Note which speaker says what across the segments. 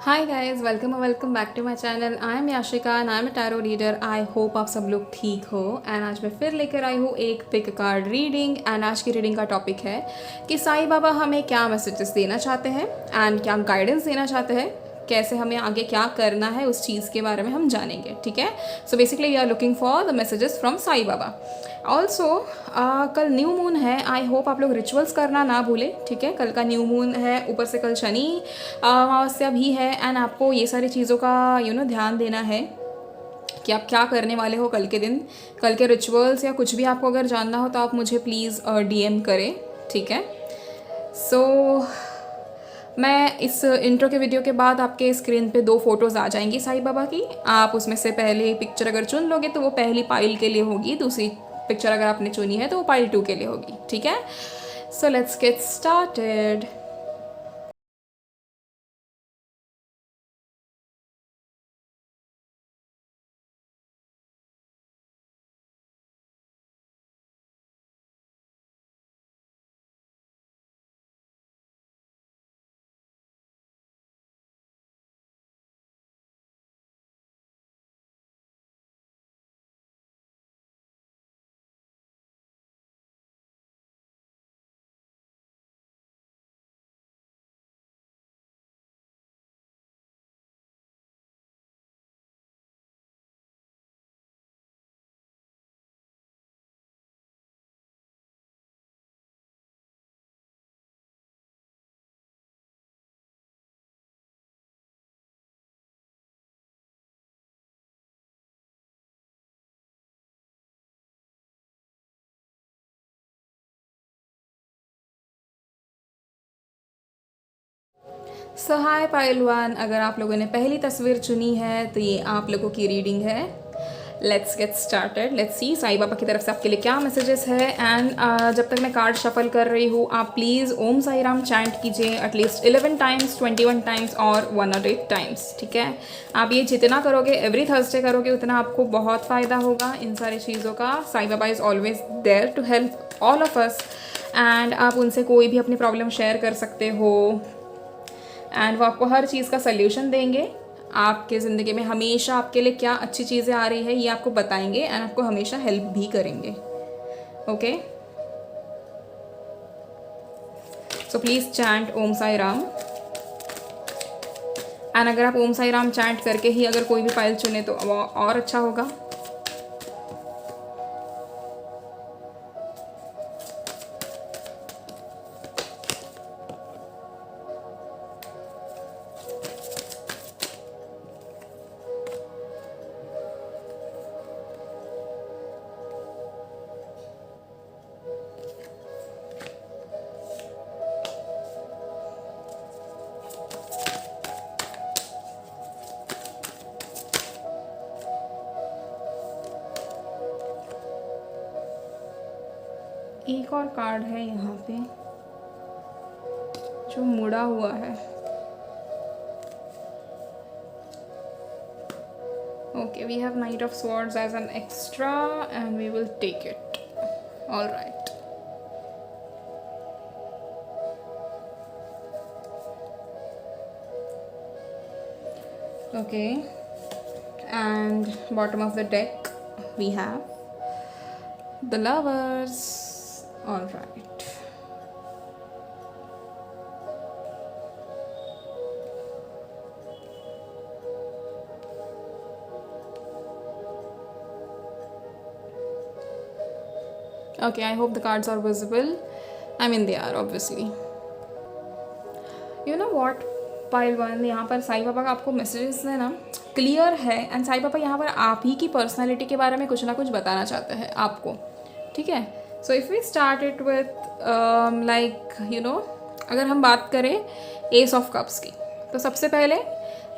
Speaker 1: Hi guys, welcome back to my channel. I am Yashika and I am a tarot reader. I hope आप सब लोग ठीक हो। And आज मैं फिर लेकर आई हूँ एक पिक कार्ड रीडिंग। एंड आज की रीडिंग का टॉपिक है कि साईं बाबा हमें क्या मैसेजेस देना चाहते हैं एंड क्या गाइडेंस देना चाहते हैं, कैसे हमें आगे क्या करना है उस चीज़ के बारे में हम जानेंगे। ठीक है, so basically we are looking for the messages from Sai Baba. Also कल न्यू मून है। आई होप आप लोग रिचुअल्स करना ना भूलें। ठीक है, कल का न्यू मून है, ऊपर से कल शनि अमावस्या भी है। एंड आपको ये सारी चीज़ों का ध्यान देना है कि आप क्या करने वाले हो कल के दिन। कल के रिचुअल्स या कुछ भी आपको अगर जानना हो तो आप मुझे प्लीज़ डीएम करें। ठीक है, सो मैं इस इंट्रो के वीडियो के बाद आपके स्क्रीन पे 2 फोटोज़ आ जाएंगी साईं बाबा की। आप उसमें से पहले पिक्चर अगर चुन लोगे तो वो पहली पाइल के लिए होगी, दूसरी पिक्चर अगर आपने चुनी है तो वो पाइल 2 के लिए होगी। ठीक है, so let's get started. So hi pile 1, अगर आप लोगों ने पहली तस्वीर चुनी है तो ये आप लोगों की रीडिंग है। Let's get started. Let's see Sai Baba की तरफ से आपके लिए क्या मैसेजेस है। एंड जब तक मैं कार्ड शफल कर रही हूँ, आप प्लीज़ ओम साई राम चैंट कीजिए एटलीस्ट 11 टाइम्स, 21 टाइम्स और 108 टाइम्स। ठीक है, आप ये जितना करोगे, एवरी थर्सडे करोगे, उतना आपको बहुत फ़ायदा होगा इन सारी चीज़ों का। Sai Baba is always there to help all of us. And आप उनसे कोई भी अपनी प्रॉब्लम शेयर कर सकते हो एंड वो आपको हर चीज़ का सल्यूशन देंगे। आपके ज़िंदगी में हमेशा आपके लिए क्या अच्छी चीज़ें आ रही है ये आपको बताएंगे एंड आपको हमेशा हेल्प भी करेंगे। Okay, so please chant Om Sai Ram. And अगर आप ओम साई राम चैंट करके ही अगर कोई भी फाइल चुने तो वो और अच्छा होगा। एक और कार्ड है यहाँ पे जो मुड़ा हुआ है। Okay, we have knight of swords as an extra and we will take it. All right, okay, and bottom of the deck we have the lovers. All right, okay, I hope the cards are visible. I mean they are obviously. You know what, pile 1, यहाँ पर साईं बाबा का आपको messages है ना, clear है। And Sai Baba यहाँ पर आप ही की पर्सनालिटी के बारे में कुछ ना कुछ बताना चाहते हैं आपको। ठीक है, so if we start it with like अगर हम बात करें एस ऑफ कप्स की, तो सबसे पहले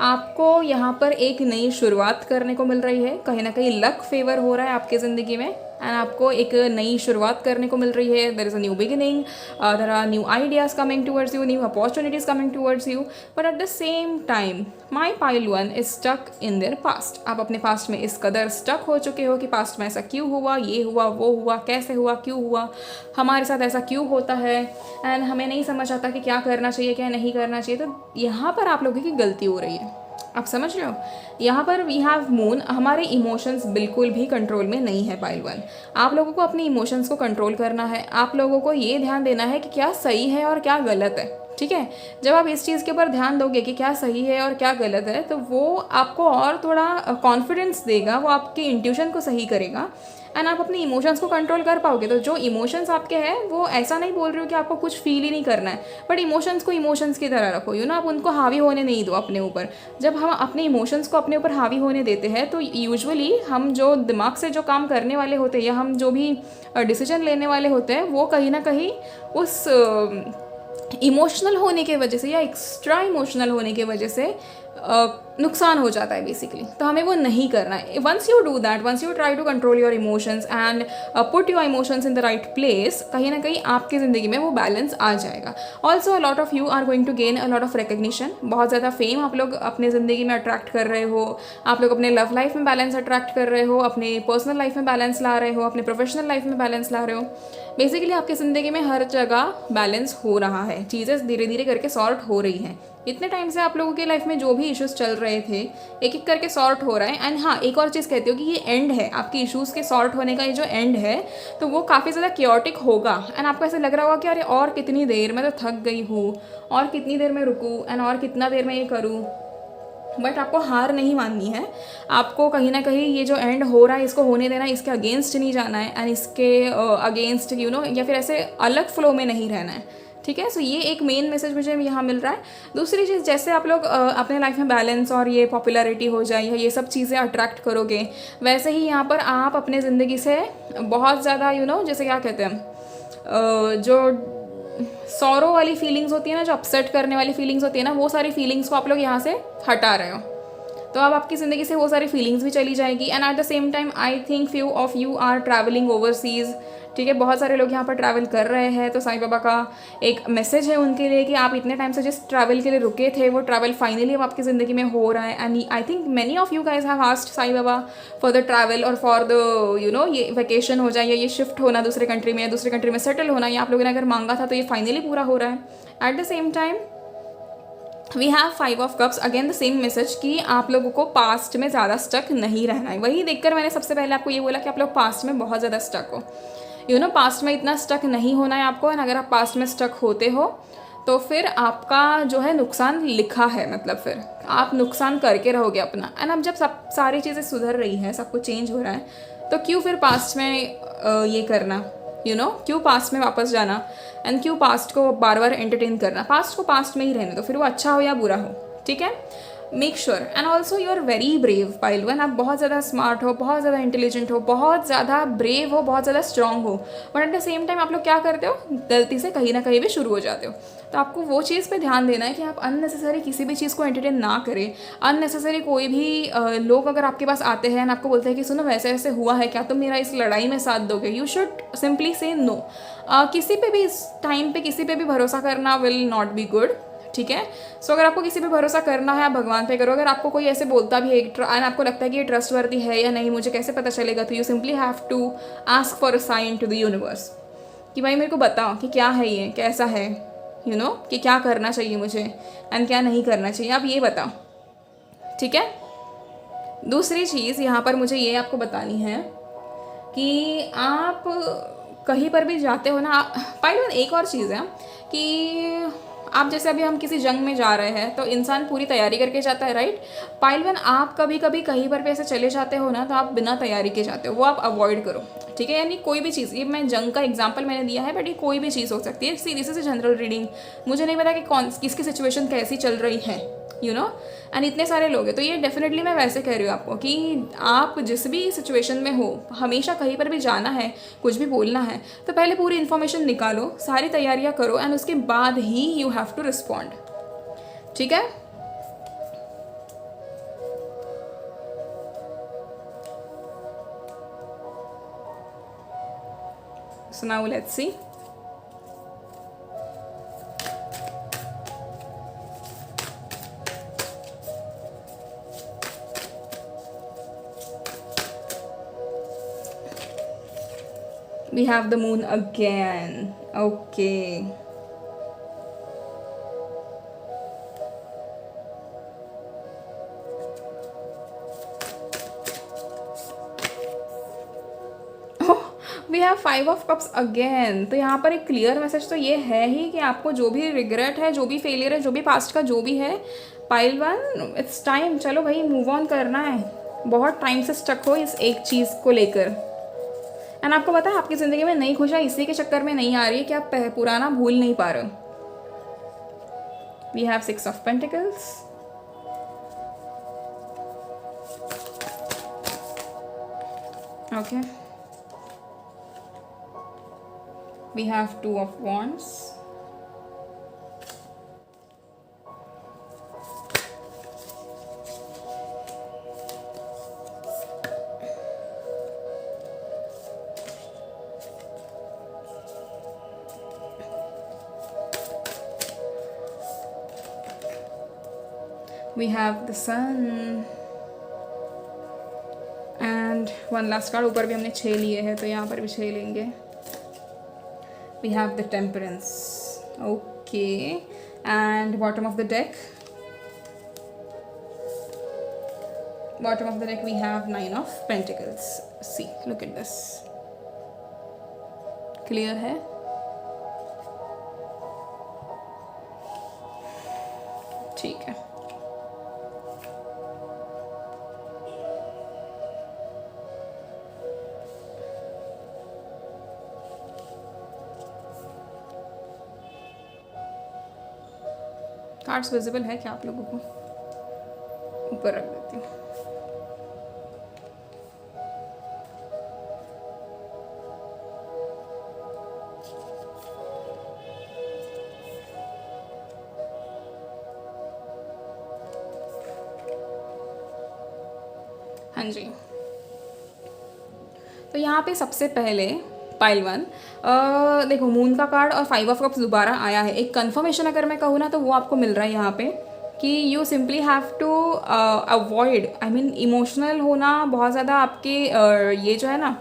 Speaker 1: आपको यहाँ पर एक नई शुरुआत करने को मिल रही है। कहीं ना कहीं लक फेवर हो रहा है आपके ज़िंदगी में। एंड आपको एक नई शुरुआत करने को मिल रही है. There is a new beginning, there are new ideas coming towards you, new opportunities coming towards you. But at the same time my pile one is stuck in their past. आप अपने पास्ट में इस कदर stuck हो चुके हो कि past में ऐसा क्यों हुआ, ये हुआ, वो हुआ, कैसे हुआ, क्यों हुआ, हमारे साथ ऐसा क्यों होता है, एंड हमें नहीं समझ आता कि क्या करना चाहिए, क्या नहीं करना चाहिए. तो यहाँ पर आप लोगों की गलती हो रही है. आप समझ रहे हो. यहाँ पर वी हैव मून. हमारे इमोशंस बिल्कुल भी कंट्रोल में नहीं है पाइल वन. आप लोगों को अपने इमोशंस को कंट्रोल करना है. आप लोगों को ये ध्यान देना है कि क्या सही है और क्या गलत है. ठीक है. जब आप इस चीज़ के ऊपर ध्यान दोगे कि क्या सही है और क्या गलत है, तो वो आपको और थोड़ा कॉन्फिडेंस देगा, वो आपके इंट्यूशन को सही करेगा, एंड आप अपने इमोशंस को कंट्रोल कर पाओगे. तो जो इमोशंस आपके हैं, वो ऐसा नहीं बोल रही हो कि आपको कुछ फील ही नहीं करना है, बट इमोशंस को इमोशंस की तरह रखो. आप उनको हावी होने नहीं दो अपने ऊपर. जब हम अपने इमोशंस को अपने ऊपर हावी होने देते हैं, तो यूजुअली हम जो दिमाग से जो काम करने वाले होते हैं, या हम जो भी डिसीजन लेने वाले होते हैं, वो कहीं ना कहीं उस इमोशनल होने के वजह से या एक्स्ट्रा इमोशनल होने के वजह से नुकसान हो जाता है बेसिकली. तो हमें वो नहीं करना है. Once you do that, once you try to control your emotions and put your emotions in the right place, कहीं ना कहीं आपकी ज़िंदगी में वो बैलेंस आ जाएगा. Also a lot of you are going to gain a lot of recognition. बहुत ज़्यादा फेम आप लोग अपने ज़िंदगी में अट्रैक्ट कर रहे हो. आप लोग अपने लव लाइफ में बैलेंस अट्रैक्ट कर रहे हो, अपने पर्सनल लाइफ में बैलेंस ला रहे हो, अपने प्रोफेशनल लाइफ में बैलेंस ला रहे हो. बेसिकली आपकी ज़िंदगी में हर जगह बैलेंस हो रहा है. चीज़ें धीरे धीरे करके सॉर्ट हो रही हैं. इतने टाइम से आप लोगों की लाइफ में जो भी इश्यूज चल रहे थे, एक एक करके सॉर्ट हो रहा है. एंड हाँ, एक और चीज़ कहती हूँ कि ये एंड है आपकी इश्यूज़ के सॉर्ट होने का. ये जो एंड है, तो वो काफ़ी ज़्यादा क्योटिक होगा. एंड आपको ऐसे लग रहा होगा कि अरे और कितनी देर, मैं तो थक गई हूँ, और कितनी देर मैं रुकूँ, एंड और कितना देर मैं ये करूँ. बट आपको हार नहीं माननी है. आपको कहीं ना कहीं ये जो एंड हो रहा है, इसको होने देना है, इसके अगेंस्ट नहीं जाना है, एंड इसके अगेंस्ट या फिर ऐसे अलग फ्लो में नहीं रहना है. ठीक है. सो ये एक मेन मैसेज मुझे यहाँ मिल रहा है. दूसरी चीज़, जैसे आप लोग अपने लाइफ में बैलेंस और ये पॉपुलैरिटी हो जाए, या ये सब चीज़ें अट्रैक्ट करोगे, वैसे ही यहाँ पर आप अपने ज़िंदगी से बहुत ज़्यादा जैसे क्या कहते हैं, जो सॉरो वाली फीलिंग्स होती है ना, जो अपसेट करने वाली फीलिंग्स होती है ना, वो सारी फीलिंग्स को आप लोग यहाँ से हटा रहे हो. तो अब आपकी ज़िंदगी से वो सारी फीलिंग्स भी चली जाएगी. And at the same time I think few of you are travelling overseas. ठीक है. बहुत सारे लोग यहाँ पर ट्रैवल कर रहे हैं. तो साईं बाबा का एक मैसेज है उनके लिए कि आप इतने टाइम से जिस ट्रैवल के लिए रुके थे, वो ट्रैवल फाइनली अब आपकी ज़िंदगी में हो रहा है. And I think many of you guys have asked Sai Baba for the travel और फॉर द ये वैकेशन हो जाए, या ये शिफ्ट होना दूसरे कंट्री में, या दूसरे कंट्री में सेटल होना, या आप लोगों ने अगर मांगा था तो ये फाइनली पूरा हो रहा है. At the same time we have 5 of cups. Again the same message कि आप लोगों को पास्ट में ज़्यादा स्टक नहीं रहना है. वही देखकर मैंने सबसे पहले आपको ये बोला कि आप लोग पास्ट में बहुत ज़्यादा स्टक हो. पास्ट में इतना स्टक नहीं होना है आपको. एंड अगर आप पास्ट में स्टक होते हो, तो फिर आपका जो है नुकसान लिखा है. मतलब फिर आप नुकसान करके रहोगे अपना. एंड अब जब सब सारी चीज़ें सुधर रही हैं, सब कुछ चेंज हो रहा है, तो क्यों फिर पास्ट में ये करना, क्यों पास्ट में वापस जाना, एंड क्यों पास्ट को बार बार एंटरटेन करना. पास्ट को पास्ट में ही रहने दो, फिर वो अच्छा हो या बुरा हो. ठीक है. Make sure. And also you are very brave pile one. आप बहुत ज़्यादा स्मार्ट हो, बहुत ज़्यादा इंटेलिजेंट हो, बहुत ज़्यादा ब्रेव हो, बहुत ज़्यादा स्ट्रांग हो. But at the same time आप लोग क्या करते हो, गलती से कहीं ना कहीं भी शुरू हो जाते हो. तो आपको वो चीज़ पे ध्यान देना है कि आप अननेसेसरी किसी भी चीज़ को एंटरटेन ना करें. अननेसेसरी कोई भी लोग अगर आपके पास आते हैं एंड आपको बोलते हैं कि सुनो वैसे ऐसे हुआ है, क्या तुम मेरा इस लड़ाई में साथ दोगे, यू शुड सिंपली से नो. किसी पे भी इस टाइम पे किसी पे भी भरोसा करना विल नॉट बी गुड. ठीक है. सो अगर आपको किसी पे भरोसा करना है, आप भगवान पे करो. अगर आपको कोई ऐसे बोलता भी है एंड आपको लगता है कि ये ट्रस्टवर्दी है या नहीं, मुझे कैसे पता चलेगा, तो you simply have to ask for a sign to the universe कि भाई मेरे को बताओ कि क्या है, ये कैसा है, कि क्या करना चाहिए मुझे एंड क्या नहीं करना चाहिए, आप ये बताओ. ठीक है. दूसरी चीज़ यहाँ पर मुझे ये आपको बतानी है कि आप कहीं पर भी जाते हो ना, पहले एक और चीज़ है कि आप जैसे अभी हम किसी जंग में जा रहे हैं, तो इंसान पूरी तैयारी करके जाता है, राइट. पाइलवन, आप कभी कभी कहीं पर भी ऐसे चले जाते हो ना, तो आप बिना तैयारी के जाते हो, वो आप अवॉइड करो. ठीक है. यानी कोई भी चीज़, ये मैं जंग का एग्जांपल मैंने दिया है, बट ये कोई भी चीज़ हो सकती है. See this is a general reading. मुझे नहीं पता कि किसकी सिचुएशन कैसी चल रही है, एंड इतने सारे लोग हैं. तो ये डेफिनेटली मैं वैसे कह रही हूँ आपको कि आप जिस भी सिचुएशन में हो, हमेशा कहीं पर भी जाना है, कुछ भी बोलना है, तो पहले पूरी इन्फॉर्मेशन निकालो, सारी तैयारियाँ करो, एंड उसके बाद ही यू हैव टू रिस्पॉन्ड. ठीक है. So now let's see. We have the moon again. Okay. We have 5 of cups again. तो यहाँ पर एक क्लियर मैसेज तो ये है ही कि आपको जो भी रिग्रेट है, जो भी फेलियर है, जो भी पास्ट का जो भी है, पाइल वन, इट्स टाइम, चलो भाई मूव ऑन करना है। बहुत टाइम से स्टक हो इस एक चीज़ को लेकर। एंड आपको पता है आपकी ज़िंदगी में नई खुशियाँ इसी के चक्कर में नहीं आ रही है कि आप पुराना भूल नहीं पा रहे हो। We have 6 of pentacles. Okay, we have 2 of wands. We have the sun and one last card। ऊपर भी हमने 6 लिए हैं तो यहाँ पर भी 6 लेंगे। We have the temperance. Okay, and bottom of the deck, we have 9 of pentacles. See, look at this. Clear है? ठीक है। कार्ड्स विजिबल है क्या आप लोगों को? ऊपर रख देती हूँ। हाँ जी, तो यहाँ पे सबसे पहले पाइल वन, देखो मून का कार्ड और 5 ऑफ कप्स दोबारा आया है। एक कंफर्मेशन अगर मैं कहूँ ना तो वो आपको मिल रहा है यहाँ पे कि you simply have to avoid, I mean emotional होना बहुत ज़्यादा आपके ये जो है ना,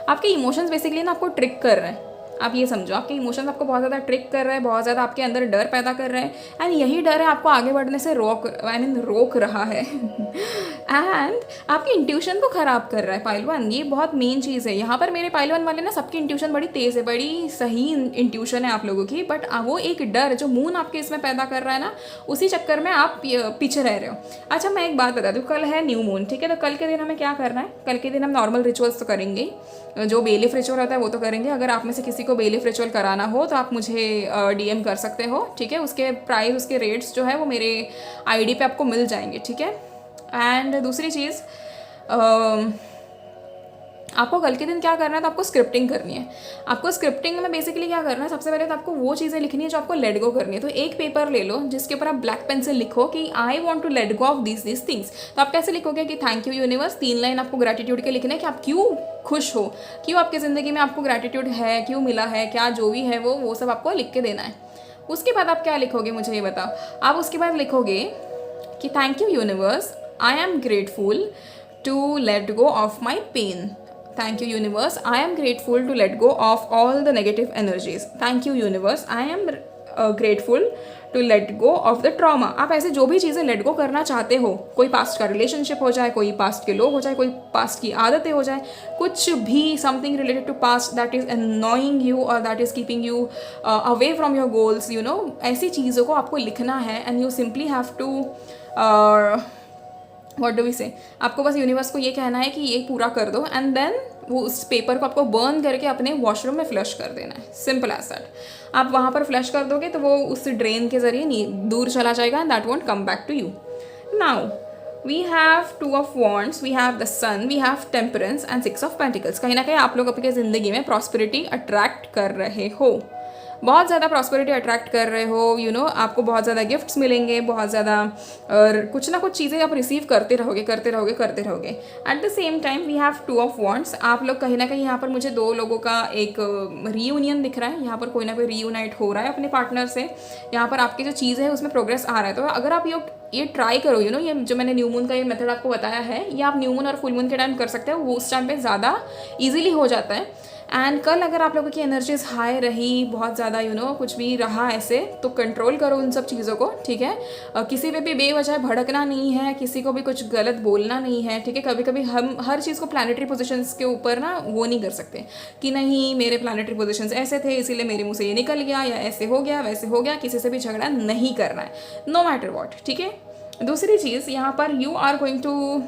Speaker 1: आपके इमोशंस बेसिकली ना आपको ट्रिक कर रहे हैं। आप ये समझो आपके इमोशंस आपको बहुत ज़्यादा ट्रिक कर रहे हैं, बहुत ज़्यादा आपके अंदर डर पैदा कर रहे हैं एंड यही डर है आपको आगे बढ़ने से रोक रहा है एंड आपकी इंट्यूशन को ख़राब कर रहा है पाइल वन। ये बहुत मेन चीज़ है यहाँ पर। मेरे पाइल वन वाले ना सबकी इंट्यूशन बड़ी तेज़ है, बड़ी सही इंट्यूशन है आप लोगों की, बट वो एक डर जो मून आपके इसमें पैदा कर रहा है ना, उसी चक्कर में आप पीछे रह रहे हो। अच्छा मैं एक बात बता दूँ, कल है न्यू मून, ठीक है? तो कल के दिन हमें क्या करना है? कल के दिन हम नॉर्मल रिचुअल्स तो करेंगे, जो बेलिफ रिचुअल होता है वो तो करेंगे। अगर आप में से किसी को बेलिफ रिचुअल कराना हो तो आप मुझे डीएम कर सकते हो, ठीक है? उसके प्राइस, उसके रेट्स जो है वो मेरे आईडी पे आपको मिल जाएंगे, ठीक है? एंड दूसरी चीज़, आपको कल के दिन क्या करना है, तो आपको स्क्रिप्टिंग करनी है। आपको स्क्रिप्टिंग में बेसिकली क्या करना है, सबसे पहले तो आपको वो चीज़ें लिखनी है जो आपको लेट गो करनी है। तो एक पेपर ले लो जिसके ऊपर आप ब्लैक पेन से लिखो कि I want to let go of this things. तो आप कैसे लिखोगे कि थैंक यू यूनिवर्स, 3 लाइन आपको ग्रैटिट्यूड के लिखने हैं कि आप क्यों खुश हो, क्यों आपकी ज़िंदगी में आपको ग्रैटिट्यूड है, क्यों मिला है, क्या जो भी है वो सब आपको लिख के देना है। उसके बाद आप क्या लिखोगे मुझे ये बताओ। आप उसके बाद लिखोगे कि thank you universe, I am grateful to let go of my pain. Thank you universe, I am grateful to let go of all the negative energies. Thank you universe, I am grateful to let go of the trauma. आप ऐसे जो भी चीज़ें let go करना चाहते हो, कोई past का रिलेशनशिप हो जाए, कोई पास्ट के लोग हो जाए, कोई पास्ट की आदतें हो जाए, कुछ भी something related to past that is annoying you और that is keeping you away from your goals, you know, ऐसी चीज़ों को आपको लिखना है and you simply have to what do we say, आपको बस यूनिवर्स को ये कहना है कि ये पूरा कर दो एंड देन वो उस पेपर को आपको बर्न करके अपने वॉशरूम में फ्लश कर देना है। Simple as that. आप वहाँ पर फ्लश कर दोगे तो वो उस ड्रेन के ज़रिए दूर चला जाएगा and that won't come back to you. Now we have 2 of wands, we have the sun, we have temperance and 6 of pentacles. कहीं ना कहीं आप लोग अपनी ज़िंदगी में प्रॉस्पेरिटी अट्रैक्ट कर रहे हो। बहुत ज़्यादा प्रॉस्पेरिटी अट्रैक्ट कर रहे हो, आपको बहुत ज़्यादा गिफ्ट्स मिलेंगे, बहुत ज़्यादा और कुछ ना कुछ चीज़ें आप रिसीव करते रहोगे करते रहोगे करते रहोगे। At the same time we have two of wands. आप लोग कहीं ना कहीं यहाँ पर मुझे दो लोगों का एक रीयूनियन दिख रहा है, यहाँ पर कोई ना कोई रीयूनाइट हो रहा है अपने पार्टनर से, यहाँ पर आपकी जो चीज़ है उसमें प्रोग्रेस आ रहा है। तो अगर आप ये ट्राई करो, ये जो मैंने न्यू मून का ये मेथड आपको बताया है, ये आप न्यू मून और फुल मून के टाइम कर सकते हो, वो उस टाइम पे ज़्यादा इजीली हो जाता है। एंड कल अगर आप लोगों की एनर्जीज हाई रही, बहुत ज़्यादा कुछ भी रहा ऐसे, तो कंट्रोल करो उन सब चीज़ों को, ठीक है। किसी पे भी बेवजह भड़कना नहीं है, किसी को भी कुछ गलत बोलना नहीं है, ठीक है। कभी कभी हम हर चीज़ को प्लानिटरी पोजीशंस के ऊपर ना वो नहीं कर सकते कि नहीं मेरे प्लानिटरी पोजीशंस ऐसे थे इसीलिए मेरे मुँह से ये निकल गया, या ऐसे हो गया वैसे हो गया। किसी से भी झगड़ा नहीं करना है, नो मैटर वॉट, ठीक है। दूसरी चीज़ यहाँ पर यू आर गोइंग टू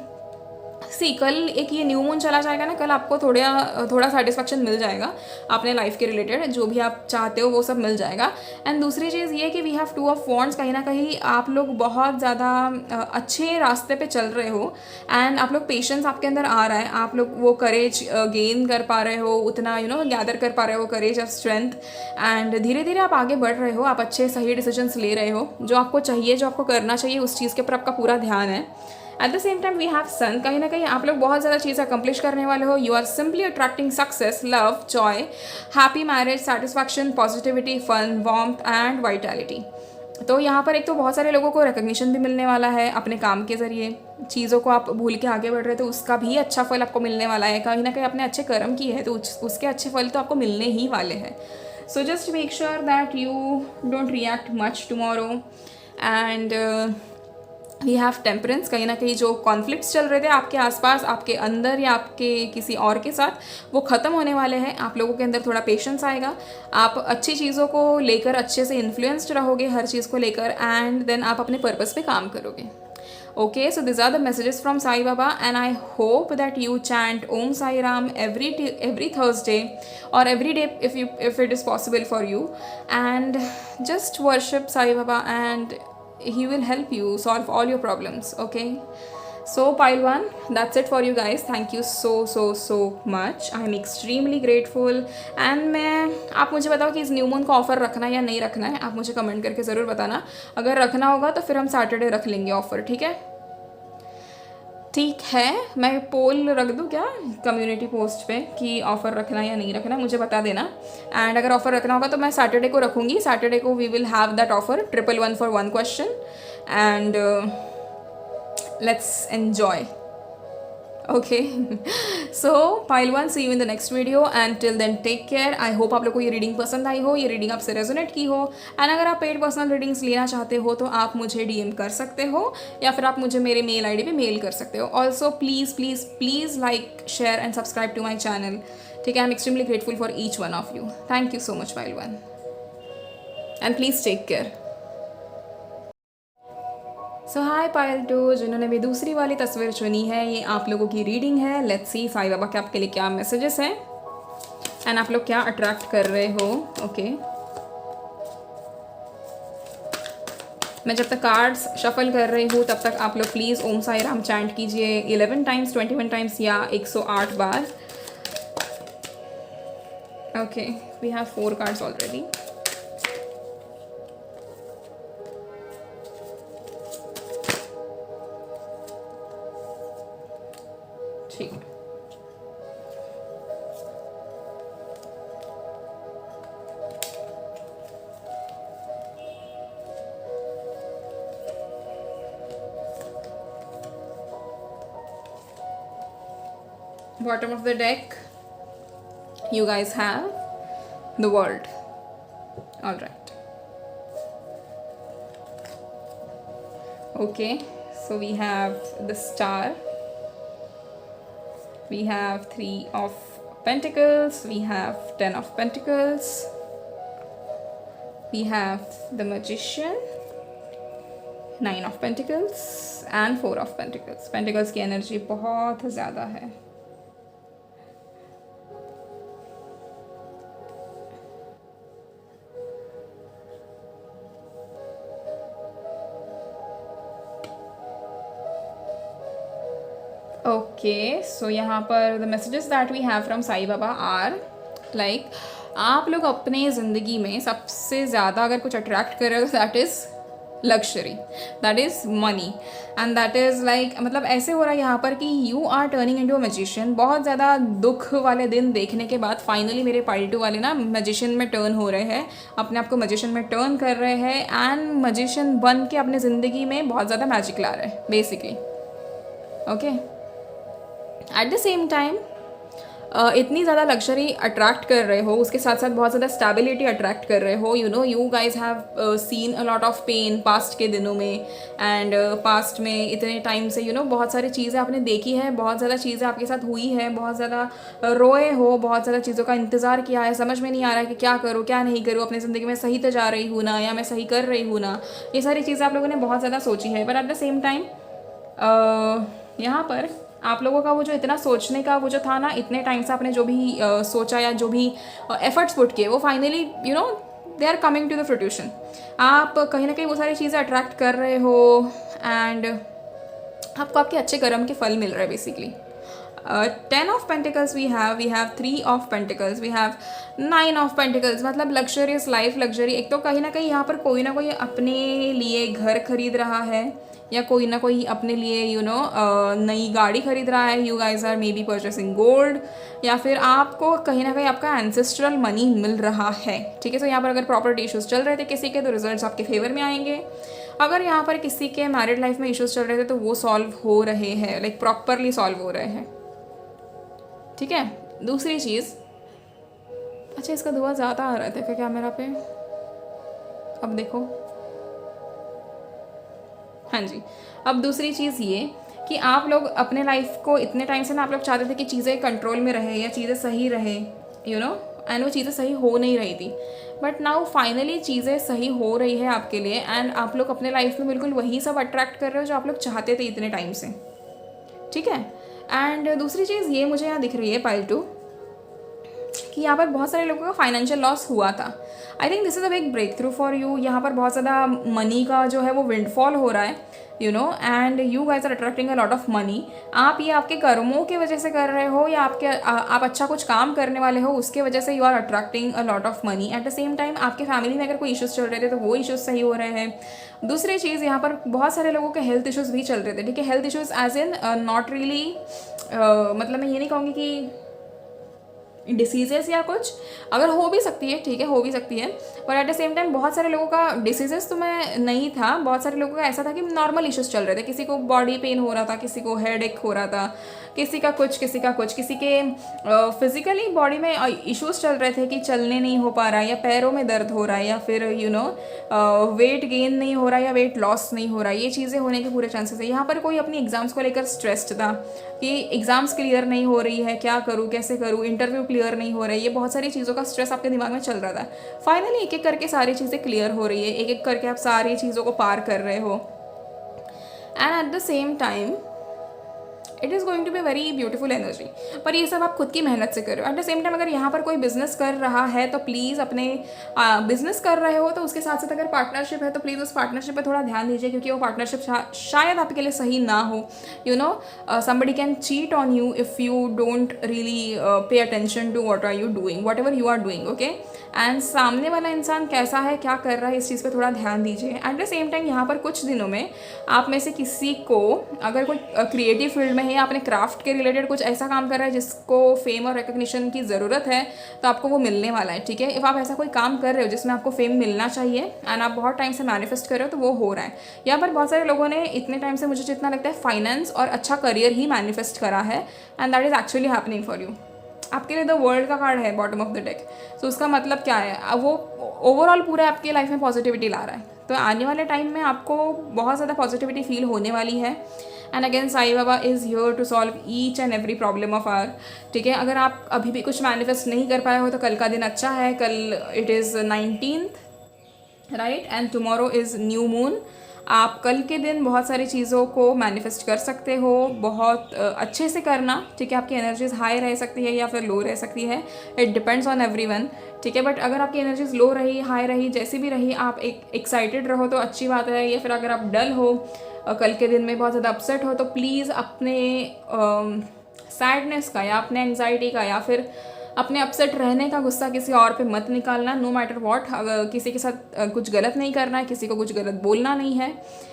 Speaker 1: सी, कल एक ये न्यू मून चला जाएगा ना, कल आपको थोड़ा सेटिस्फेक्शन मिल जाएगा अपने लाइफ के रिलेटेड, जो भी आप चाहते हो वो सब मिल जाएगा। एंड दूसरी चीज़ ये कि we have two of wands, कहीं ना कहीं आप लोग बहुत ज़्यादा अच्छे रास्ते पे चल रहे हो, एंड आप लोग पेशेंस आपके अंदर आ रहा है, आप लोग वो करेज गेन कर पा रहे हो, उतना गैदर कर पा रहे हो करेज ऑफ स्ट्रेंथ, एंड धीरे धीरे आप आगे बढ़ रहे हो, आप अच्छे सही डिसीजंस ले रहे हो, जो आपको चाहिए, जो आपको करना चाहिए, उस चीज़ के ऊपर आपका पूरा ध्यान है। At the same time we have son, कहीं ना कहीं आप लोग बहुत ज़्यादा चीज़ अकम्प्लिश करने वाले हो। You are simply attracting success, love, joy, happy marriage, satisfaction, positivity, fun, warmth and vitality. तो यहाँ पर एक तो बहुत सारे लोगों को रिकग्निशन भी मिलने वाला है अपने काम के ज़रिए, चीज़ों को आप भूल के आगे बढ़ रहे तो उसका भी अच्छा फल आपको मिलने वाला है। कहीं ना कहीं आपने अच्छे कर्म किए हैं तो उसके अच्छे फल तो आपको मिलने ही वाले हैं। So just make sure that you don't react much tomorrow. And we have temperance, कहीं ना कहीं जो कॉन्फ्लिक्ट्स चल रहे थे आपके आसपास, आपके अंदर या आपके किसी और के साथ, वो ख़त्म होने वाले हैं। आप लोगों के अंदर थोड़ा पेशेंस आएगा, आप अच्छी चीज़ों को लेकर अच्छे से इन्फ्लुएंस्ड रहोगे हर चीज़ को लेकर, एंड देन आप अपने पर्पस पे काम करोगे। Okay, so this are the messages from Sai Baba, and I hope that you chant Om Sai Ram every Thursday or every day if it is possible for you, and just worship Sai Baba and he will help you solve all your problems. Okay, so pile one, that's it for you guys. Thank you so much. I am extremely grateful, and आप मुझे बताओ कि इस new moon का offer रखना है या नहीं रखना है, आप मुझे कमेंट करके ज़रूर बताना। अगर रखना होगा तो फिर हम सैटरडे रख लेंगे ऑफ़र, ठीक है। ठीक है, मैं पोल रख दूँ क्या कम्युनिटी पोस्ट पे कि ऑफ़र रखना या नहीं रखना, मुझे बता देना। एंड अगर ऑफ़र रखना होगा तो मैं सैटरडे को रखूँगी। सैटरडे को we will have that offer 111 for 1 question, and let's enjoy. Okay, so pile one, see you in the next video, and till then take care. I hope आप लोग को ये रीडिंग पसंद आई हो, ये रीडिंग आपसे रेजोनेट की हो। एंड अगर आप पेड पर्सनल रीडिंग्स लेना चाहते हो तो आप मुझे डीएम कर सकते हो, या फिर आप मुझे मेरे मेल आईडी पे मेल कर सकते हो। Also please please please like, share and subscribe to my channel, ठीक है। I am extremely grateful for each one of you. Thank you so much pile one, and please take care. So hi pile two, जिन्होंने भी दूसरी वाली तस्वीर चुनी है, ये आप लोगों की रीडिंग है। लेट्स सी साई बाबा के आपके लिए क्या मैसेजेस हैं, एंड आप लोग क्या अट्रैक्ट कर रहे हो। ओके, मैं जब तक कार्ड्स शफल कर रही हूँ तब तक आप लोग प्लीज़ ओम साई राम चैंट कीजिए 11 टाइम्स, 21 टाइम्स या 108 बार। Okay, we have 4 cards already. ठीक, bottom of the deck you guys have the world. All right, okay, so we have the star, we have 3 of Pentacles, we have 10 of Pentacles, we have the Magician, 9 of Pentacles and 4 of Pentacles. Pentacles की energy बहुत ज़्यादा है। Okay, so यहाँ पर the messages that we have from Sai Baba are like, आप लोग अपने ज़िंदगी में सबसे ज़्यादा अगर कुछ अट्रैक्ट कर रहे हो तो that is luxury, that is money, and that is like मतलब ऐसे हो रहा है यहाँ पर कि you are turning into a magician. बहुत ज़्यादा दुख वाले दिन देखने के बाद फाइनली मेरे पार्टी टू वाले ना मैजिशियन में टर्न हो रहे हैं, अपने आप को मैजिशियन में टर्न कर रहे हैं एंड मैजिशियन बन के अपने ज़िंदगी में बहुत ज़्यादा मैजिक ला रहे हैं basically. Okay, eight the same time इतनी ज़्यादा लग्जरी अट्रैक्ट कर रहे हो, उसके साथ साथ बहुत ज़्यादा स्टेबिलिटी अट्रैक्ट कर रहे हो। You guys have seen a lot of pain past के दिनों में, एंड पास्ट में इतने टाइम से बहुत सारी चीज़ें आपने देखी है, बहुत ज़्यादा चीज़ें आपके साथ हुई है, बहुत ज़्यादा रोए हो, बहुत ज़्यादा चीज़ों का इंतज़ार किया है, समझ में नहीं आ रहा है कि क्या करूँ क्या नहीं करूँ, अपनी ज़िंदगी में सही तो जा रही हूँ ना, या मैं सही कर रही हूँ ना। ये सारी चीज़ें आप लोगों ने बहुत ज़्यादा सोची है, but at the same time यहाँ पर आप लोगों का वो जो इतना सोचने का वो जो था ना, इतने टाइम से आपने जो भी सोचा या जो भी एफर्ट्स पुट किए, वो finally they are coming to the fruition. आप कहीं ना कहीं वो सारी चीज़ें अट्रैक्ट कर रहे हो एंड आपको आपके अच्छे कर्म के फल मिल रहे हैं basically. 10 of pentacles we have 3 of pentacles, we have 9 of pentacles, मतलब लग्जरियस लाइफ, लग्जरी। एक तो कहीं ना कहीं यहाँ पर कोई ना कोई अपने लिए घर खरीद रहा है, या कोई ना कोई अपने लिए नई गाड़ी खरीद रहा है। You guys are maybe purchasing gold, या फिर आपको कहीं ना कहीं आपका एंसेस्ट्रल मनी मिल रहा है। ठीक है, सो यहाँ पर अगर प्रॉपर्टी इश्यूज चल रहे थे किसी के, तो रिजल्ट्स आपके फेवर में आएंगे। अगर यहाँ पर किसी के मैरिड लाइफ में इश्यूज चल रहे थे तो वो सॉल्व हो रहे हैं, लाइक प्रॉपरली सॉल्व हो रहे हैं। ठीक है, दूसरी चीज़, अच्छा इसका धुआं ज़्यादा आ रहा था क्या कैमरा पे? अब देखो, हाँ जी। अब दूसरी चीज़ ये कि आप लोग अपने लाइफ को इतने टाइम से ना आप लोग चाहते थे कि चीज़ें कंट्रोल में रहे या चीज़ें सही रहे, एंड वो चीज़ें सही हो नहीं रही थी, बट नाउ फाइनली चीज़ें सही हो रही है आपके लिए, एंड आप लोग अपने लाइफ में बिल्कुल वही सब अट्रैक्ट कर रहे हो जो आप लोग चाहते थे इतने टाइम से। ठीक है, एंड दूसरी चीज़ ये मुझे यहाँ दिख रही है पाइल 2 कि यहाँ पर बहुत सारे लोगों का फाइनेंशियल लॉस हुआ था। I think this is a big breakthrough for you. यहाँ पर बहुत ज़्यादा मनी का जो है वो विंडफॉल हो रहा है, and you guys are attracting a lot of money. आप ये आपके कर्मों की वजह से कर रहे हो, या आप अच्छा कुछ काम करने वाले हो उसके वजह से you are attracting a lot of money. At the same time आपके फैमिली में अगर कोई इश्यूज़ चल रहे थे तो वो इश्यूज़ सही हो रहे हैं। दूसरी चीज़, यहाँ पर बहुत सारे लोगों के हेल्थ इश्यूज़ भी चल रहे थे। ठीक है, health issues as in not really, मतलब मैं ये नहीं कहूँगी कि डिसीजेस या कुछ, अगर हो भी सकती है, ठीक है हो भी सकती है, पर एट द सेम टाइम बहुत सारे लोगों का डिसीजेस तो मैं नहीं था, बहुत सारे लोगों का ऐसा था कि नॉर्मल इश्यूज चल रहे थे। किसी को बॉडी पेन हो रहा था, किसी को हेड एक हो रहा था, किसी का कुछ किसी का कुछ, किसी के फिजिकली बॉडी में इश्यूज चल रहे थे कि चलने नहीं हो पा रहा है, या पैरों में दर्द हो रहा है, या फिर वेट गेन नहीं हो रहा है, या वेट लॉस नहीं हो रहा है। ये चीज़ें होने के पूरे चांसेस है। यहाँ पर कोई अपनी एग्जाम्स को लेकर स्ट्रेस्ड था कि एग्जाम्स क्लियर नहीं हो रही है, क्या करूँ कैसे करूँ, इंटरव्यू क्लियर नहीं हो रहा है, ये बहुत सारी चीज़ों का स्ट्रेस आपके दिमाग में चल रहा था। फाइनली एक एक करके सारी चीज़ें क्लियर हो रही है, एक एक करके आप सारी चीज़ों को पार कर रहे हो, and at the same time it is going to be very beautiful energy. पर ये सब आप खुद की मेहनत से कर रहे हो। एट द सेम टाइम अगर यहाँ पर कोई बिजनेस कर रहा है तो प्लीज़ अपने बिजनेस कर रहे हो तो उसके साथ साथ अगर पार्टनरशिप है तो प्लीज़ उस पार्टनरशिप पर थोड़ा ध्यान दीजिए, क्योंकि वो पार्टनरशिप शायद आपके लिए सही ना हो। somebody can cheat on you if you don't really pay attention to what are you doing, whatever you are doing, okay? And सामने वाला इंसान कैसा है, क्या कर रहा है, इस चीज़ पे थोड़ा ध्यान दीजिए। एट द सेम टाइम यहाँ पर कुछ दिनों में आप में से किसी को अगर कोई क्रिएटिव फील्ड में है या अपने क्राफ्ट के रिलेटेड कुछ ऐसा काम कर रहा है जिसको फेम और रिकग्निशन की ज़रूरत है, तो आपको वो मिलने वाला है। ठीक है, इफ़ आप ऐसा कोई काम कर रहे हो जिसमें आपको फेम मिलना चाहिए एंड आप बहुत टाइम से मैनिफेस्ट कर रहे हो, तो वो हो रहा है। यहाँ पर बहुत सारे लोगों ने इतने टाइम से, मुझे जितना लगता है, फाइनेंस और अच्छा करियर ही मैनिफेस्ट करा है, and that is actually happening for you. आपके लिए द वर्ल्ड का कार्ड है बॉटम ऑफ द डेक, तो उसका मतलब क्या है, अब वो ओवरऑल पूरा आपकी लाइफ में पॉजिटिविटी ला रहा है। तो आने वाले टाइम में आपको बहुत ज़्यादा पॉजिटिविटी फील होने वाली है, and again Sai Baba is here to solve each and every problem of our. ठीक है, अगर आप अभी भी कुछ मैनिफेस्ट नहीं कर पाए हो तो कल का दिन अच्छा है। Call it is 19th, right, and tomorrow is new moon. आप कल के दिन बहुत सारी चीज़ों को मैनिफेस्ट कर सकते हो, बहुत अच्छे से करना। ठीक है, आपकी एनर्जीज हाई रह सकती है या फिर लो रह सकती है, इट डिपेंड्स ऑन एवरीवन। ठीक है, बट अगर आपकी एनर्जीज लो रही, हाई रही, जैसी भी रही, आप एक एक्साइटेड रहो तो अच्छी बात है। या फिर अगर आप डल हो, कल के दिन में बहुत ज़्यादा अपसेट हो, तो प्लीज़ अपने सैडनेस का या अपने एंग्जाइटी का या फिर अपने अपसेट रहने का गुस्सा किसी और पे मत निकालना, नो मैटर वॉट। किसी के साथ कुछ गलत नहीं करना है, किसी को कुछ गलत बोलना नहीं है,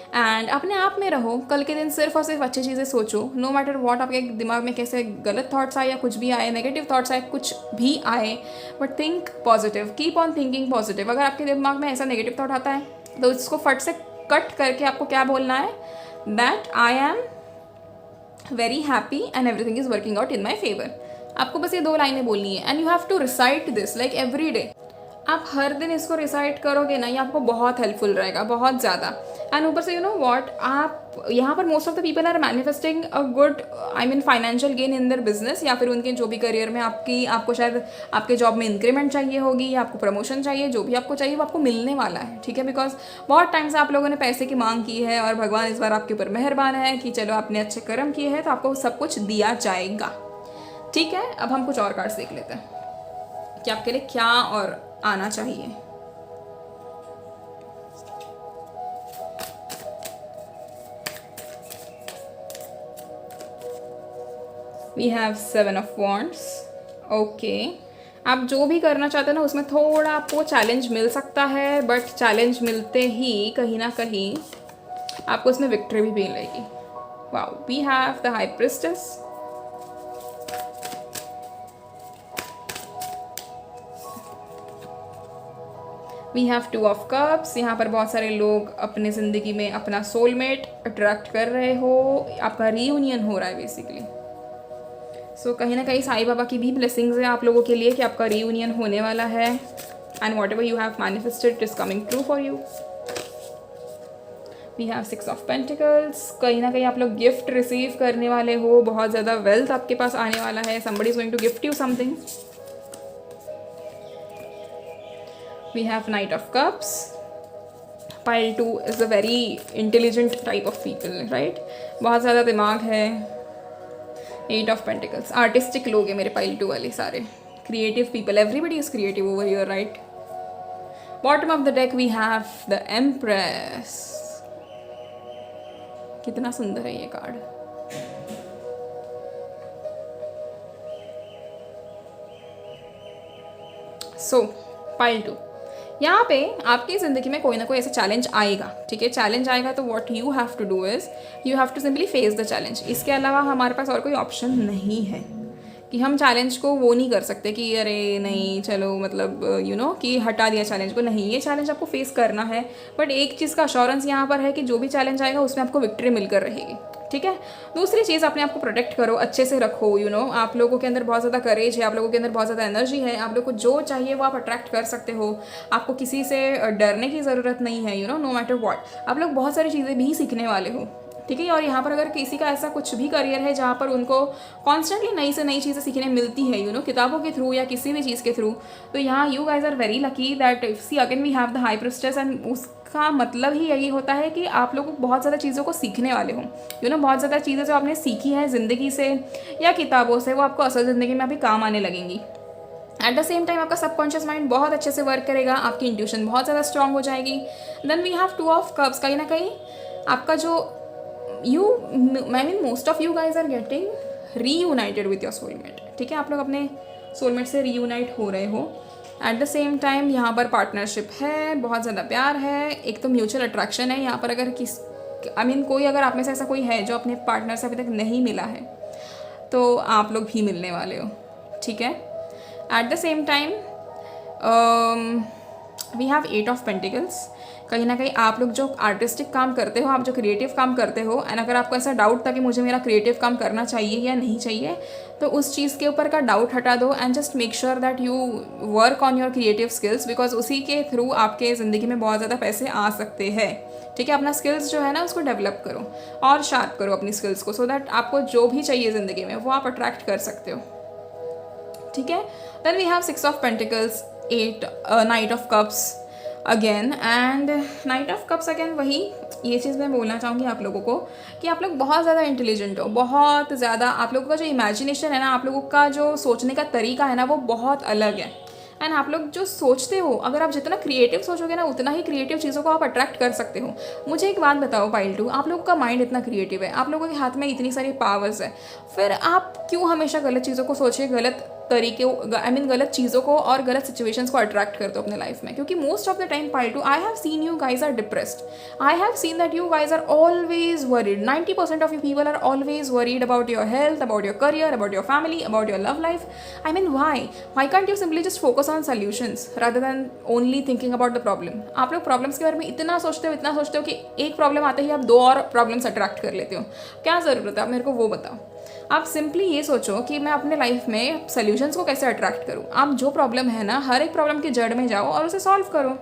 Speaker 1: एंड अपने आप में रहो। कल के दिन सिर्फ और सिर्फ अच्छी चीज़ें सोचो, नो मैटर वॉट आपके दिमाग में कैसे गलत थॉट्स आए या कुछ भी आए, नेगेटिव थॉट्स आए, कुछ भी आए, but think positive, keep on thinking positive. अगर आपके दिमाग में ऐसा नेगेटिव थॉट आता है तो इसको फट से कट करके आपको क्या बोलना है, that I am very happy and everything is working out in my favour. आपको बस ये 2 लाइनें बोलनी है, and you have to recite this like every day. आप हर दिन इसको रिसाइट करोगे ना, ये आपको बहुत हेल्पफुल रहेगा, बहुत ज़्यादा। एंड ऊपर से यू नो व्हाट, आप यहाँ पर most of the people are manifesting a good, I mean financial gain in their business, या फिर उनके जो भी करियर में आपको शायद आपके जॉब में इंक्रीमेंट चाहिए होगी, या आपको प्रमोशन चाहिए, जो भी आपको चाहिए वो आपको मिलने वाला है, ठीक है। बिकॉज बहुत टाइम से आप लोगों ने पैसे की मांग की है, और भगवान इस बार आपके ऊपर मेहरबान है कि चलो आपने अच्छे कर्म किए हैं तो आपको सब कुछ दिया जाएगा, ठीक है। अब हम कुछ और कार्ड्स देख लेते हैं कि आपके लिए क्या और आना चाहिए। We have 7 of wands. Okay, आप जो भी करना चाहते हैं ना उसमें थोड़ा आपको चैलेंज मिल सकता है, बट चैलेंज मिलते ही कहीं ना कहीं आपको उसमें विक्ट्री भी मिलेगी। Wow, we have the high priestess. We have 2 of cups. यहाँ पर बहुत सारे लोग अपने ज़िंदगी में अपना सोलमेट अट्रैक्ट कर रहे हो, आपका रीयूनियन हो रहा है बेसिकली। सो कहीं ना कहीं साईं बाबा की भी ब्लेसिंग्स है आप लोगों के लिए कि आपका रीयूनियन होने वाला है, and whatever you have manifested it is coming true for you. We have 6 of pentacles. कहीं ना कहीं आप लोग गिफ्ट रिसीव करने वाले हो, बहुत ज़्यादा वेल्थ आपके पास आने वाला है, somebody is going to gift you something। We have Knight of Cups. Pile 2 is a very intelligent type of people, right? बहुत ज़्यादा दिमाग है। 8 of Pentacles, आर्टिस्टिक लोग हैं मेरे पाइल 2 वाले सारे, creative people, everybody is creative over here, right. Bottom of the deck we have the empress. कितना सुंदर है ये कार्ड। सो पाइल 2, यहाँ पे आपकी ज़िंदगी में कोई ना कोई ऐसा चैलेंज आएगा, ठीक है। चैलेंज आएगा तो what you have to do is you have to simply face the challenge. इसके अलावा हमारे पास और कोई ऑप्शन नहीं है कि हम चैलेंज को वो नहीं कर सकते कि अरे नहीं चलो मतलब यू नो कि हटा दिया चैलेंज को, नहीं, ये चैलेंज आपको फेस करना है। बट एक चीज़ का अश्योरेंस यहाँ पर है कि जो भी चैलेंज आएगा उसमें आपको विक्ट्री मिलकर रहेगी, ठीक है। दूसरी चीज़, अपने आप को प्रोटेक्ट करो, अच्छे से रखो, यू नो आप लोगों के अंदर बहुत ज़्यादा करेज है, आप लोगों के अंदर बहुत ज़्यादा एनर्जी है, आप लोग को जो चाहिए वो आप अट्रैक्ट कर सकते हो। आपको किसी से डरने की ज़रूरत नहीं है, you know no matter what. आप लोग बहुत सारी चीज़ें भी सीखने वाले हो, ठीक है। और यहाँ पर अगर किसी का ऐसा कुछ भी करियर है जहाँ पर उनको कॉन्स्टेंटली नई से नई चीज़ें सीखने मिलती है, यू नो किताबों के थ्रू या किसी भी चीज़ के थ्रू, तो यहाँ you guys are very lucky that see again we have the high priestess. And उसका मतलब ही यही होता है कि आप लोग बहुत ज़्यादा चीज़ों को सीखने वाले हो, यू नो बहुत ज़्यादा चीज़ें जो आपने सीखी हैं ज़िंदगी से या किताबों से, वो आपको असल ज़िंदगी में अभी काम आने लगेंगी। एट द सेम टाइम आपका सबकॉन्शियस माइंड बहुत अच्छे से वर्क करेगा, आपकी इंट्यूशन बहुत ज़्यादा स्ट्रांग हो जाएगी। Then we have 2 of cups. कहीं ना कहीं आपका जो I mean most of you guys are getting reunited with your soulmate, ठीक है। आप लोग अपने सोलमेट से रीयूनाइट हो रहे हो। एट द सेम टाइम यहाँ पर पार्टनरशिप है, बहुत ज़्यादा प्यार है, एक तो म्यूचुअल अट्रैक्शन है। यहाँ पर अगर कोई अगर आप में से ऐसा कोई है जो अपने पार्टनर से अभी तक नहीं मिला है तो आप लोग भी मिलने वाले हो, ठीक है। At the same time we have 8 of pentacles. कहीं ना कहीं आप लोग जो आर्टिस्टिक काम करते हो, आप जो क्रिएटिव काम करते हो, एंड अगर आपको ऐसा डाउट था कि मुझे मेरा क्रिएटिव काम करना चाहिए या नहीं चाहिए, तो उस चीज़ के ऊपर का डाउट हटा दो and just make sure that you work on your creative skills, because उसी के थ्रू आपके ज़िंदगी में बहुत ज़्यादा पैसे आ सकते हैं, ठीक है। अपना स्किल्स जो है ना उसको डेवलप करो और शार्प करो अपनी स्किल्स को, सो दैट आपको जो भी चाहिए ज़िंदगी में वो आप अट्रैक्ट कर सकते हो, ठीक है। Then we have 6 of pentacles, 8 knight of cups again, and knight of cups again वही ये चीज़ मैं बोलना चाहूँगी आप लोगों को कि आप लोग बहुत ज़्यादा इंटेलिजेंट हो, बहुत ज़्यादा। आप लोगों का जो इमेजिनेशन है ना, आप लोगों का जो सोचने का तरीका है ना, वो बहुत अलग है। एंड आप लोग जो सोचते हो, अगर आप जितना क्रिएटिव सोचोगे ना उतना ही क्रिएटिव चीज़ों को आप अट्रैक्ट कर सकते हो। मुझे एक बात बताओ पाइल 2, आप लोगों का माइंड इतना क्रिएटिव है, आप लोगों के हाथ में इतनी सारी पावर्स है, फिर आप क्यों हमेशा गलत चीज़ों को सोचिए, गलत तरीके गलत चीज़ों को और गलत सिचुएशंस को अट्रैक्ट करते हो अपने लाइफ में, क्योंकि most of the time pile two I have seen you guys are depressed, I have seen that you guys are always worried, 90% of you people are always worried about your health, about your career, about your family, about your love life. I mean why can't you simply just focus on solutions rather than only thinking about the problem? आप लोग problems के बारे में इतना सोचते हो कि एक प्रॉब्लम आते ही आप 2 और प्रॉब्लम्स अट्रैक्ट कर लेते हो. क्या ज़रूरत है, आप मेरे को वो बताओ. आप सिंपली ये सोचो कि मैं अपने लाइफ में सोल्यूशंस को कैसे अट्रैक्ट करूँ. आप जो प्रॉब्लम है ना, हर एक प्रॉब्लम की जड़ में जाओ और उसे सॉल्व करो.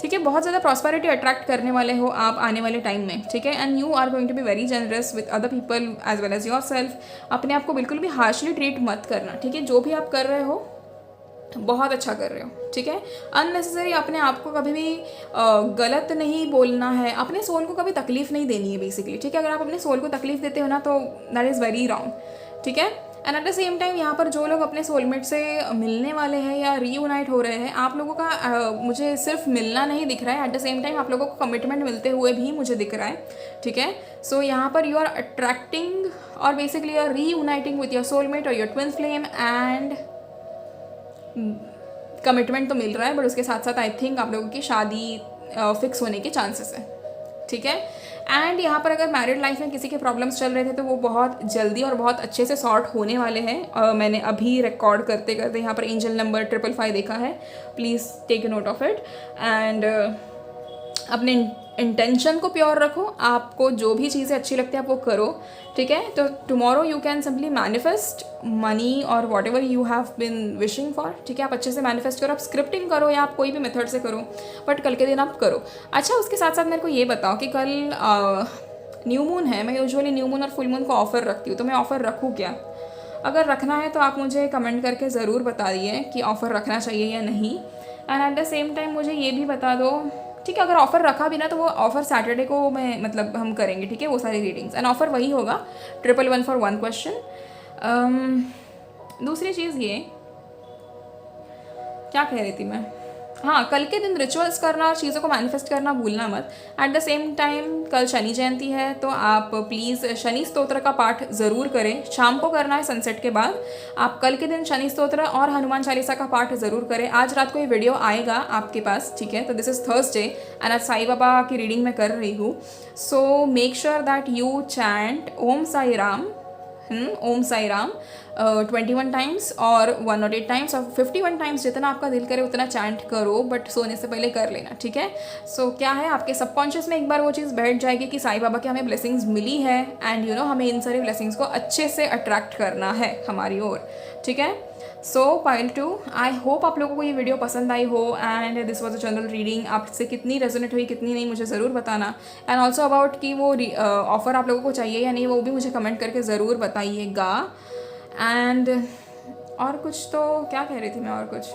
Speaker 1: ठीक है, बहुत ज़्यादा प्रॉस्पेरिटी अट्रैक्ट करने वाले हो आप आने वाले टाइम में. ठीक है, and you are going to be very generous with other people as well as yourself. अपने आप को बिल्कुल भी हार्शली ट्रीट मत करना. ठीक है, जो भी आप कर रहे हो बहुत अच्छा कर रहे हो. ठीक है, अननेसेसरी अपने आप को कभी भी गलत नहीं बोलना है, अपने सोल को कभी तकलीफ नहीं देनी है बेसिकली. ठीक है, अगर आप अपने सोल को तकलीफ देते हो ना तो दैट इज़ वेरी रॉन्ग. ठीक है, and at the same time यहाँ पर जो लोग अपने सोलमेट से मिलने वाले हैं या रीयूनाइट हो रहे हैं, आप लोगों का मुझे सिर्फ मिलना नहीं दिख रहा है, एट द सेम टाइम आप लोगों को कमिटमेंट मिलते हुए भी मुझे दिख रहा है. ठीक है, सो यहाँ पर यू आर अट्रैक्टिंग और basically you are reuniting with your soulmate और your twin flame, and commitment तो मिल रहा है, बट उसके साथ साथ आई थिंक आप लोगों की शादी फिक्स होने के चांसेस है. ठीक है, एंड यहाँ पर अगर मैरिड लाइफ में किसी के प्रॉब्लम्स चल रहे थे तो वो बहुत जल्दी और बहुत अच्छे से सॉर्ट होने वाले हैं. मैंने अभी रिकॉर्ड करते करते यहाँ पर एंजल नंबर 555 देखा है. Please take a note of it. And अपने इंटेंशन को प्योर रखो. आपको जो भी चीज़ें अच्छी लगती है आप वो करो. ठीक है, तो tomorrow you can simply manifest money और whatever you have been wishing for. ठीक है, आप अच्छे से मैनिफेस्ट करो, आप स्क्रिप्टिंग करो या आप कोई भी मेथड से करो, बट कल के दिन आप करो. अच्छा, उसके साथ साथ मेरे को ये बताओ कि कल न्यू मून है. मैं यूजुअली न्यू मून और फुल मून को ऑफ़र रखती हूँ, तो मैं ऑफ़र रखूँ क्या? अगर रखना है तो आप मुझे कमेंट करके ज़रूर बताइए कि ऑफ़र रखना चाहिए या नहीं. And at the same time मुझे ये भी बता दो. ठीक है, अगर ऑफ़र रखा भी ना तो वो ऑफ़र सैटरडे को मैं मतलब हम करेंगे. ठीक है, वो सारी रीडिंग्स एंड ऑफ़र वही होगा 111 फॉर 1 क्वेश्चन. दूसरी चीज़ ये क्या कह रही थी मैं, हाँ, कल के दिन रिचुअल्स करना और चीज़ों को मैनिफेस्ट करना भूलना मत. एट द सेम टाइम कल शनि जयंती है, तो आप प्लीज़ शनि स्तोत्र का पाठ ज़रूर करें. शाम को करना है सनसेट के बाद. आप कल के दिन शनि स्तोत्र और हनुमान चालीसा का पाठ ज़रूर करें. आज रात को ये वीडियो आएगा आपके पास. ठीक है, तो दिस इज़ थर्सडे एंड आज साईं बाबा की रीडिंग मैं कर रही हूँ. So make sure that you chant Om Sai Ram, Om Sai Ram 21 times और 108 टाइम्स और 51 टाइम्स, जितना आपका दिल करे उतना चैंट करो, बट सोने से पहले कर लेना. ठीक है, सो क्या है, आपके सबकॉन्शियस में एक बार वो चीज़ बैठ जाएगी कि साईं बाबा की हमें ब्लेसिंग्स मिली है एंड यू नो हमें इन सारी ब्लेसिंग्स को अच्छे से अट्रैक्ट करना है हमारी ओर. ठीक है, सो पाइल 2, आई होप आप लोगों को ये वीडियो पसंद आई हो and this was a general reading. आपसे कितनी रेजोनेट हुई कितनी नहीं मुझे ज़रूर बताना. एंड ऑल्सो अबाउट कि वो ऑफ़र आप लोगों को चाहिए या नहीं वो भी मुझे कमेंट करके ज़रूर बताइएगा. एंड और कुछ तो क्या कह रही थी मैं, और कुछ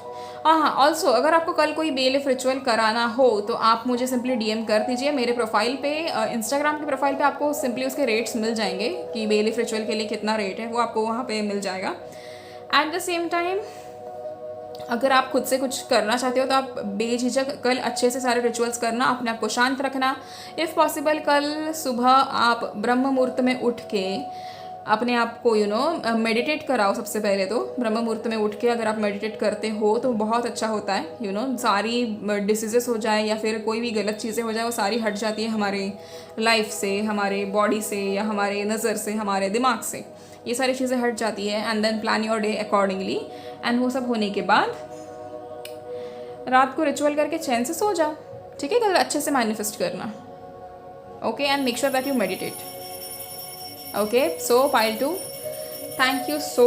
Speaker 1: हाँ, ऑल्सो अगर आपको कल कोई बेलिफ रिचुअल कराना हो तो आप मुझे सिंपली DM कर दीजिए मेरे प्रोफाइल पे. इंस्टाग्राम के प्रोफाइल पे आपको सिंपली उसके रेट्स मिल जाएंगे कि बेलिफ रिचुअल के लिए कितना रेट है, वो आपको वहाँ पे मिल जाएगा. एट द सेम टाइम अगर आप खुद से कुछ करना चाहते हो तो आप बेझिझक कल अच्छे से सारे रिचुअल्स करना, अपने आप को शांत रखना. इफ़ पॉसिबल कल सुबह आप ब्रह्म मुहूर्त में उठ के अपने आप को मेडिटेट कराओ. सबसे पहले तो ब्रह्म मुहूर्त में उठ के अगर आप मेडिटेट करते हो तो बहुत अच्छा होता है. सारी डिसीजेस हो जाए या फिर कोई भी गलत चीज़ें हो जाए वो सारी हट जाती है हमारे लाइफ से, हमारे बॉडी से या हमारे नज़र से, हमारे दिमाग से. ये सारी चीज़ें हट जाती है. And then plan your day accordingly. And वो सब होने के बाद रात को रिचुअल करके चैन से सो जाओ. ठीक है, कल अच्छे से मैनिफेस्ट करना. Okay, and make sure that you meditate. Okay, so pile 2, thank you so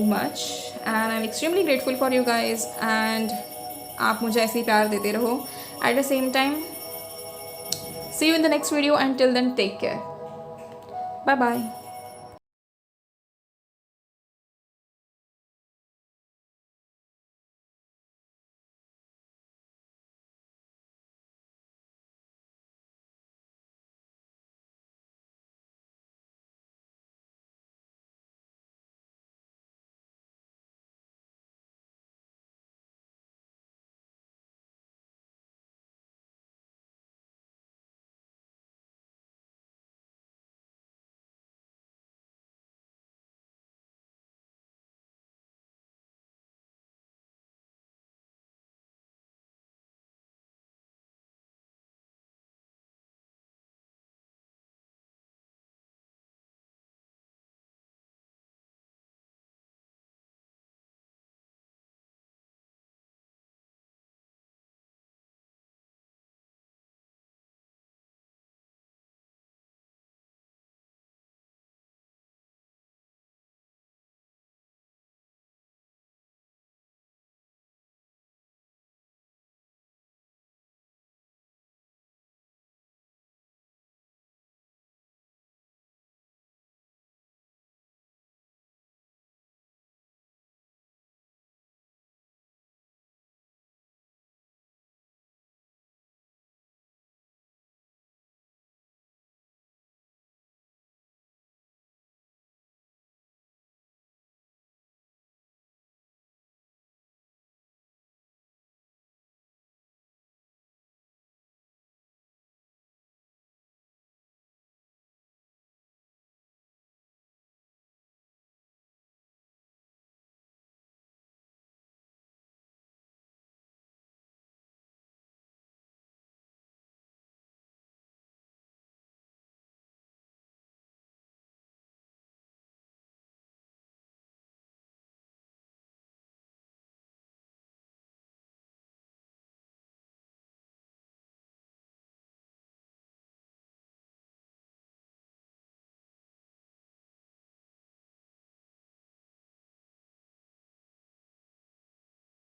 Speaker 1: much and I'm extremely grateful for you guys and आप मुझे ऐसे ही प्यार देते रहो. At the same time, see you in the next video and till then take care. Bye bye.